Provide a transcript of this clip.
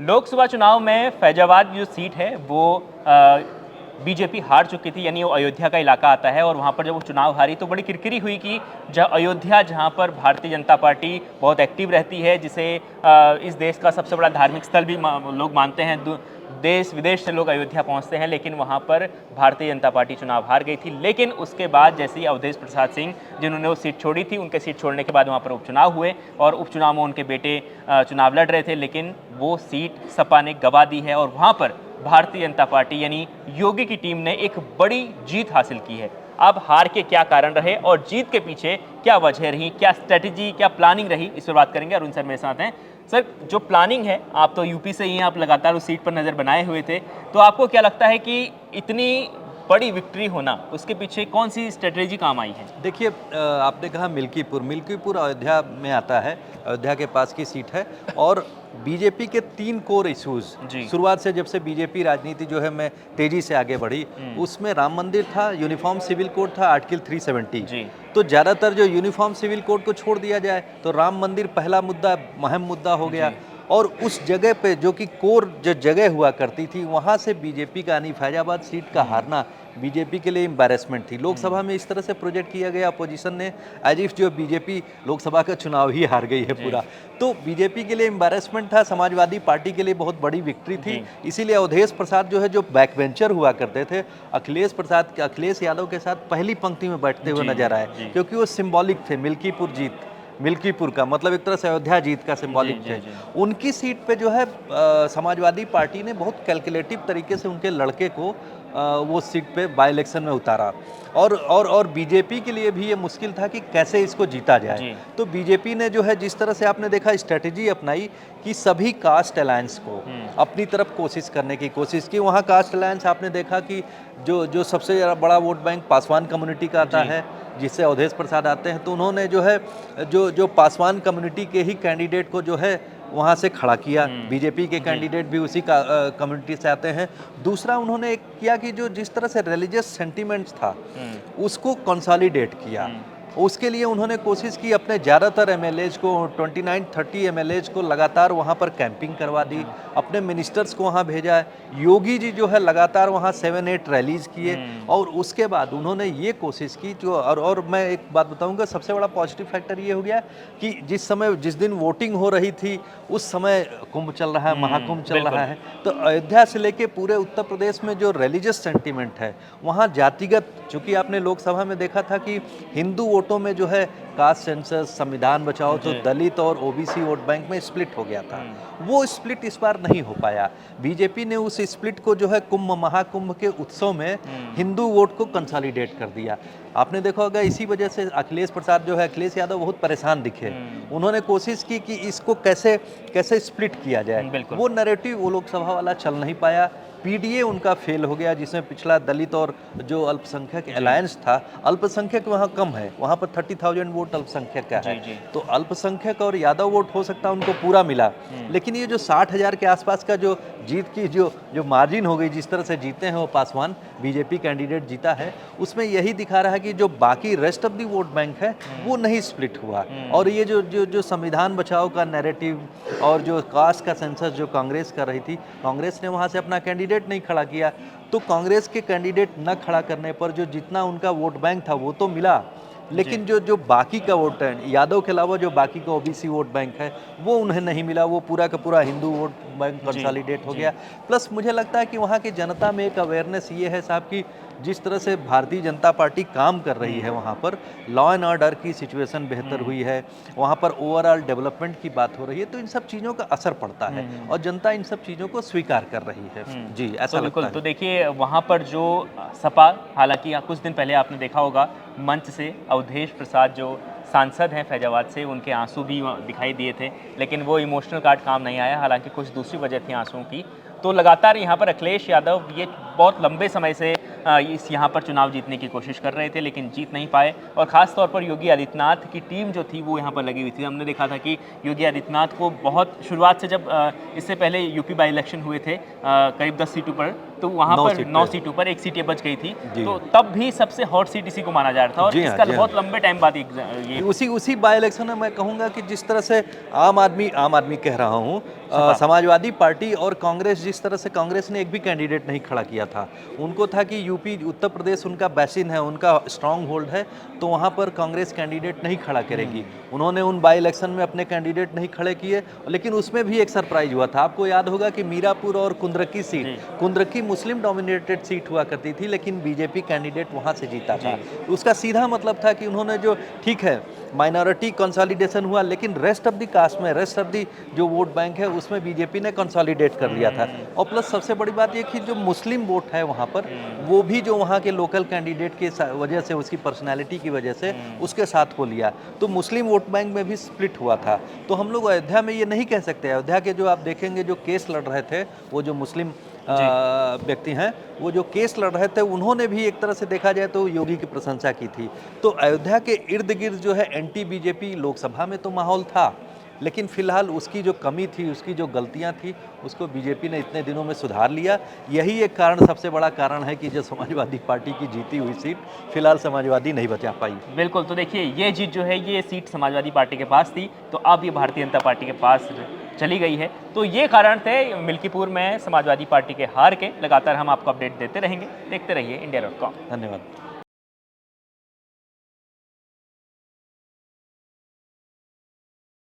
लोकसभा चुनाव में फैजाबाद जो सीट है वो बीजेपी हार चुकी थी, यानी वो अयोध्या का इलाका आता है और वहाँ पर जब वो चुनाव हारी तो बड़ी किरकिरी हुई कि अयोध्या जहाँ पर भारतीय जनता पार्टी बहुत एक्टिव रहती है, जिसे इस देश का सबसे बड़ा धार्मिक स्थल भी लोग मानते हैं, देश विदेश से लोग अयोध्या पहुंचते हैं, लेकिन वहां पर भारतीय जनता पार्टी चुनाव हार गई थी। लेकिन उसके बाद जैसे ही अवधेश प्रसाद सिंह जिन्होंने वो सीट छोड़ी थी, उनके सीट छोड़ने के बाद वहां पर उपचुनाव हुए और उपचुनाव में उनके बेटे चुनाव लड़ रहे थे, लेकिन वो सीट सपा ने गंवा दी है और वहां पर भारतीय जनता पार्टी यानी योगी की टीम ने एक बड़ी जीत हासिल की है। अब हार के क्या कारण रहे और जीत के पीछे क्या वजह रही, क्या स्ट्रेटेजी, क्या प्लानिंग रही, इस पर बात करेंगे। अरुण सर मेरे साथ हैं। सर, जो प्लानिंग है, आप तो यूपी से ही हैं, आप लगातार उस सीट पर नज़र बनाए हुए थे, तो आपको क्या लगता है कि इतनी बड़ी विक्ट्री होना, उसके पीछे कौन सी स्ट्रेटेजी काम आई है? देखिए, आपने कहा मिल्कीपुर अयोध्या में आता है, अयोध्या के पास की सीट है और बीजेपी के 3 कोर इश्यूज शुरुआत से, जब से बीजेपी राजनीति जो है मैं तेजी से आगे बढ़ी, उसमें राम मंदिर था, यूनिफॉर्म सिविल कोड था, आर्टिकल 370। तो ज़्यादातर जो यूनिफॉर्म सिविल कोड को छोड़ दिया जाए तो राम मंदिर पहला मुद्दा, अहम मुद्दा हो गया। और उस जगह पे जो कि कोर जो जगह हुआ करती थी, वहाँ से बीजेपी का यानी फैजाबाद सीट का हारना बीजेपी के लिए एम्बैरेसमेंट थी। लोकसभा में इस तरह से प्रोजेक्ट किया गया अपोजिशन ने, एज इफ जो बीजेपी लोकसभा का चुनाव ही हार गई है पूरा। तो बीजेपी के लिए एम्बैरेसमेंट था, समाजवादी पार्टी के लिए बहुत बड़ी विक्ट्री थी। इसीलिए अवधेश प्रसाद जो है, जो बैक बेंचर हुआ करते थे, अखिलेश यादव के साथ पहली पंक्ति में बैठते हुए नजर आए, क्योंकि वो सिंबॉलिक थे। मिल्कीपुर का मतलब एक तरह से अयोध्या जीत का सिंबॉलिक थे। उनकी सीट पे जो है समाजवादी पार्टी ने बहुत कैलकुलेटिव तरीके से उनके लड़के को वो सीट पे बाई इलेक्शन में उतारा और बीजेपी के लिए भी ये मुश्किल था कि कैसे इसको जीता जाए। तो बीजेपी ने जो है, जिस तरह से आपने देखा, स्ट्रेटेजी अपनाई कि सभी कास्ट अलायंस को अपनी तरफ कोशिश करने की कोशिश की। वहाँ कास्ट अलायंस आपने देखा कि जो सबसे बड़ा वोट बैंक पासवान कम्युनिटी का आता है, जिससे अवधेश प्रसाद आते हैं, तो उन्होंने जो है जो पासवान कम्युनिटी के ही कैंडिडेट को जो है वहाँ से खड़ा किया। बीजेपी के कैंडिडेट भी उसी का कम्युनिटी से आते हैं। दूसरा, उन्होंने एक किया कि जो जिस तरह से रिलीजियस सेंटीमेंट्स था उसको कंसोलिडेट किया। उसके लिए उन्होंने कोशिश की, अपने ज़्यादातर एमएलएज को 29-30 एमएलएज को लगातार वहाँ पर कैंपिंग करवा दी, अपने मिनिस्टर्स को वहाँ भेजा। योगी जी जो है लगातार वहाँ 7-8 रैलीज किए और उसके बाद उन्होंने ये कोशिश की जो और मैं एक बात बताऊंगा, सबसे बड़ा पॉजिटिव फैक्टर ये हो गया कि जिस दिन वोटिंग हो रही थी उस समय कुंभ चल रहा है, महाकुंभ चल रहा है। तो अयोध्या से लेके पूरे उत्तर प्रदेश में जो रिलीजियस सेंटीमेंट है, वहाँ जातिगत, चूँकि आपने लोकसभा में देखा था कि हिंदू वोटों में जो है कास्ट सेंसस, संविधान बचाओ, तो दलित और ओबीसी वोट बैंक में स्प्लिट हो गया था। वो स्प्लिट इस बार नहीं हो पाया। बीजेपी ने उस स्प्लिट को जो है महाकुंभ के उत्सव में हिंदू वोट को कंसोलिडेट कर दिया। आपने देखा होगा, इसी वजह से अखिलेश यादव बहुत परेशान दिखे। उन्होंने कोशिश की कि इसको कैसे स्प्लिट किया जाए। वो नैरेटिव वो लोकसभा वाला चल नहीं पाया। पीडीए उनका फेल हो गया, जिसमें पिछला दलित और जो अल्पसंख्यक अलायंस था, अल्पसंख्यक वहाँ कम है, वहाँ पर 30,000 वोट अल्पसंख्यक का है। तो अल्पसंख्यक और यादव वोट हो सकता है उनको पूरा मिला, लेकिन ये जो 60,000 के आसपास का जो जीत की जो मार्जिन हो गई, जिस तरह से जीते हैं वो पासवान बीजेपी कैंडिडेट जीता है, उसमें यही दिखा रहा है कि जो बाकी rest of the vote bank है वो नहीं स्प्लिट हुआ। और ये जो संविधान बचाओ का नैरेटिव और जो कास्ट का सेंसस जो कांग्रेस कर रही थी, कांग्रेस ने वहाँ से अपना कैंडिडेट नहीं खड़ा किया। तो कांग्रेस के कैंडिडेट न खड़ा करने पर जो जितना उनका वोट बैंक था वो तो मिला, लेकिन जो बाकी का वोट है, यादव के अलावा जो बाकी का ओबीसी वोट बैंक है, वो उन्हें नहीं मिला। वो पूरा का पूरा हिंदू वोट बैंक कंसोलिडेट हो गया। प्लस मुझे लगता है कि वहाँ की जनता में एक अवेयरनेस ये है साहब कि जिस तरह से भारतीय जनता पार्टी काम कर रही है, वहाँ पर लॉ एंड ऑर्डर की सिचुएशन बेहतर हुई है, वहाँ पर ओवरऑल डेवलपमेंट की बात हो रही है, तो इन सब चीज़ों का असर पड़ता है और जनता इन सब चीज़ों को स्वीकार कर रही है। जी, ऐसा लगता है। तो देखिए, वहाँ पर जो सपा, हालांकि कुछ दिन पहले आपने देखा होगा मंच से अवधेश प्रसाद जो सांसद हैं फैजाबाद से, उनके आंसू भी दिखाई दिए थे, लेकिन वो इमोशनल कार्ड काम नहीं आया। हालांकि कुछ दूसरी वजह थी आंसुओं की। तो लगातार यहाँ पर अखिलेश यादव ये बहुत लंबे समय से यहाँ पर चुनाव जीतने की कोशिश कर रहे थे, लेकिन जीत नहीं पाए। और ख़ास तौर पर योगी आदित्यनाथ की टीम जो थी वो यहाँ पर लगी हुई थी। हमने देखा था कि योगी आदित्यनाथ को बहुत शुरुआत से, जब इससे पहले यूपी बाई इलेक्शन हुए थे करीब 10 सीटों पर, तो वहाँ 9 पर सीट 9 पे। सीटों पर 1 सीटें बच गई थी। जी। तो तब भी सबसे हॉट सीट इसी को माना जा रहा था और जी हाँ, इसका जी हाँ। बहुत लंबे टाइम बाद ये उसी बाई इलेक्शन में मैं कहूँगा कि जिस तरह से आम आदमी कह रहा हूँ, सपा। समाजवादी पार्टी और कांग्रेस, जिस तरह से कांग्रेस ने एक भी कैंडिडेट नहीं खड़ा किया था। उनको था कि यूपी उत्तर प्रदेश उनका बेसिन है, उनका स्ट्रांग होल्ड है, तो वहाँ पर कांग्रेस कैंडिडेट नहीं खड़ा करेगी। उन्होंने उन बाई इलेक्शन में अपने कैंडिडेट नहीं खड़े किए, लेकिन उसमें भी एक सरप्राइज हुआ था। आपको याद होगा कि मीरापुर और कुंद्रकी सीट, जी। कुंद्रकी मुस्लिम डोमिनेटेड सीट हुआ करती थी, लेकिन बीजेपी कैंडिडेट वहाँ से जीता था। जी। उसका सीधा मतलब था कि उन्होंने जो, ठीक है माइनॉरिटी कंसोलिडेशन हुआ, लेकिन रेस्ट ऑफ द कास्ट में, रेस्ट ऑफ द जो वोट बैंक है उसमें बीजेपी ने कंसोलिडेट कर लिया था। और प्लस सबसे बड़ी बात ये कि जो मुस्लिम वोट है वहाँ पर, वो भी जो वहाँ के लोकल कैंडिडेट के वजह से, उसकी पर्सनैलिटी की वजह से उसके साथ को लिया, तो मुस्लिम वोट बैंक में भी स्प्लिट हुआ था। तो हम लोग अयोध्या में ये नहीं कह सकते, अयोध्या के जो आप देखेंगे जो केस लड़ रहे थे, वो जो मुस्लिम व्यक्ति हैं, वो जो केस लड़ रहे थे, उन्होंने भी एक तरह से देखा जाए तो योगी की प्रशंसा की थी। तो अयोध्या के इर्द गिर्द जो है एंटी बीजेपी लोकसभा में तो माहौल था, लेकिन फिलहाल उसकी जो कमी थी, उसकी जो गलतियां थी, उसको बीजेपी ने इतने दिनों में सुधार लिया। यही एक कारण, सबसे बड़ा कारण है कि जो समाजवादी पार्टी की जीती हुई सीट फिलहाल समाजवादी नहीं बचा पाई। बिल्कुल। तो देखिए, ये जीत जो है ये सीट समाजवादी पार्टी के पास थी, तो अब ये भारतीय जनता पार्टी के पास चली गई है। तो ये कारण थे मिल्कीपुर में समाजवादी पार्टी के हार के। लगातार हम आपको अपडेट देते रहेंगे। देखते रहिए India.com। धन्यवाद।